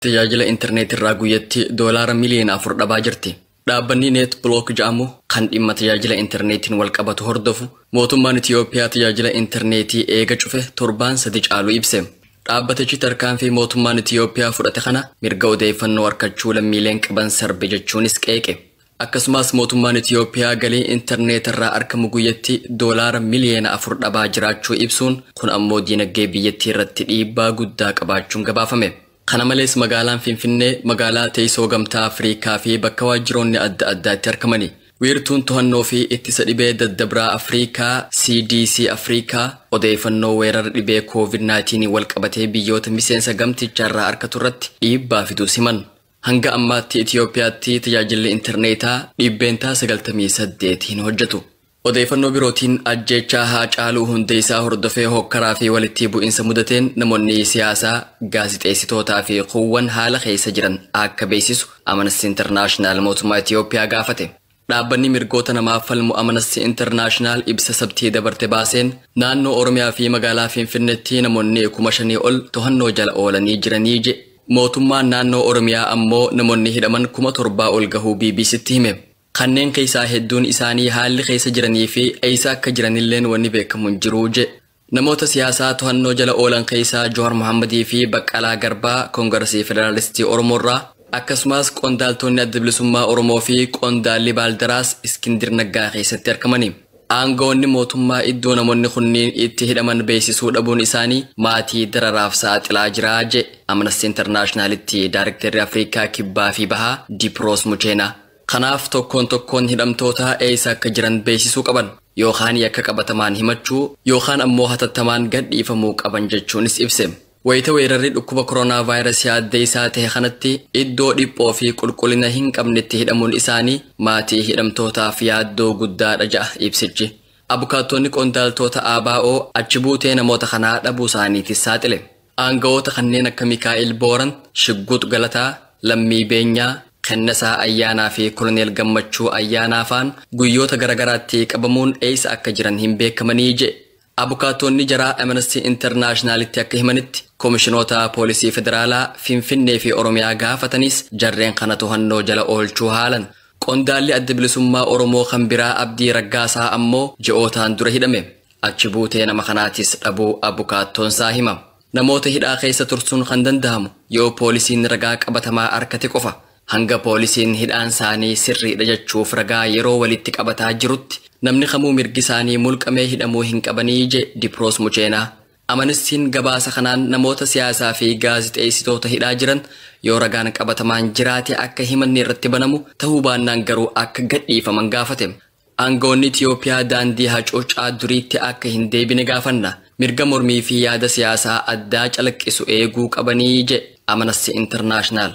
Tajaajila interneetii irraa guyyatti doolaara miliyoona 4 dhabaa jirti. Dhaabbanni Net Block jedhamu kan dhimma tajaajila interneetiin wal qabatu hordofu mootummaan Itiyoophiyaa tajaajila interneetii eega cufe torbaan 3 caalu ibse. Dhaabbatichi tarkaanfii mootummaan Itiyoophiyaa fudhate kana mirga odeeffannoo harkachuu lammiileen qaban sarbe jechuunis qeeqe. Akkasumas mootummaan Itiyoophiyaa galii interneetii irraa argamu guyyatti doolaara miliyoona 4 dhabaa jiraachuu ibsuun kun ammoo diinagdee biyyattii irratti dhiibbaa guddaa qabaachuun gabaafame. Kana malees magaalaan Finfinnee magaalaa teessoo gamtaa Afrikaa fi bakka waajjiroonni adda addaatti argamani. Wiirtuun to'annoo fi ittisa dhibee daddabraa Afrikaa CDC Afrikaa odeeffannoo weerara dhibee COVID-19 wal qabatee biyyoota miseensa gamticharraa argatu irratti dhiibbaa fiduu siman. Hanga ammaatti Itiyoophiyaatti tajaajilli interneetaa dhibbeentaa 98 hin hojjetu. Odeeffannoo birootiin ajjechaa Haacaaluu Hundeessaa hordofee hokkaraa fi walitti bu'insa mudateen namoonni siyaasaa, gaazixeessitootaa fi kuuwwan haala keessa jiran akka beeksisu Amnesty International mootummaa Itiyoophiyaa gaafate. Dhaabbanni mirgoota namaaf falmu Amnesty International ibsa sabtii dabarte baaseen naannoo Oromiyaa fi magaalaa Finfinneetti namoonni 5,000 ol to'annoo jala oolanii jiranii jedhe. Mootummaan naannoo Oromiyaa ammoo namoonni hidhaman 7,000 ol gahuu BBCtti hime. Kanneen keessaa hedduun isaanii haalli keessa jiranii fi eessa akka jiranilleen wanni beekamu hin jiru jedhe. Namoota siyaasaa to'annoo jala oolan keessaa Jowaar Mohammadii fi Baqqalaa Garbaa Koongiresii Federaalistii Oromoorraa akkasumas qondaaltonni adda bilisummaa Oromoo fi qondaalli Baaldaraas Iskindir Naggaa keessatti argamani. Aangawoonni mootummaa iddoo namoonni kunniin itti hidhaman beeksisuu dhabuun isaanii maatii dararaaf saaxilaa jira jedhe Amnesty Internationalitti Daayirektarri Afrikaa Kibbaa fi Bahaa Diproos Mucheenaa. Kanaaf tokkoon hidhamtoota eessa akka jiran beeksisuu qaban yookaan yakka qabatamaan himachuu yookaan ammoo hatattamaan gadhiifamuu qaban jechuunis ibse. Wayita weerarri dhukkuba koronaa vaayirasii addeessaa ta'e kanatti iddoo dhiphoo fi qulqullina hin qabnetti hidhamuun isaanii maatii hidhamtootaaf yaaddoo guddaadha jedha ibsichi. Abukaattonni qondaaltota ABO achi buutee namoota kanaa dhabuu isaaniitis saaxile. Aangawoota kanneen akka Mikaa'el Booran, Shigguut Galataa, Lammii Beenyaa, Kennasaa Ayyaanaa fi Koloneel Gammachuu Ayyaanaa faan guyyoota garagaraatti qabamuun eessa akka jiran hin beekamanii jedhe. Abukaattonni jaraa Amnesty Internationalitti akka himanitti koomishinoota poolisii federaalaa Finfinnee fi Oromiyaa gaafatanis jarreen kana to'annoo jala oolchuu haalan. Qondaalli adda bilisummaa Oromoo kan biraa Abdii Raggaasaa ammoo ji'ootaan dura hidhame. Achi buutee nama kanaatis dhabuu abukaattoonsaa hima. Namoota hidhaa keessa tursuun kan danda'amu yoo poolisiin ragaa qabatamaa harkate qofa. Hanga poolisiin hidhaan isaanii sirriidha jechuuf ragaa yeroo walitti qabataa jirutti namni kamuu mirgi isaanii mulqamee hidhamuu hin qabanii jedhe Diproos Mucheenaa. Amnestiin gabaasa kanaan namoota siyaasaa fi gaazixeessitoota hidhaa jiran yoo ragaan qabatamaan jiraate akka himanni irratti banamu ta'uu baannaan garuu akka gadhiifaman gaafate. Aangawoonni Itiyoophiyaa daandii hacuucaa duriitti akka hin deebine gaafanna. Mirga mormii fi yaada siyaasaa addaa calaqqisu eeguu qabanii jedhe Amnesty International.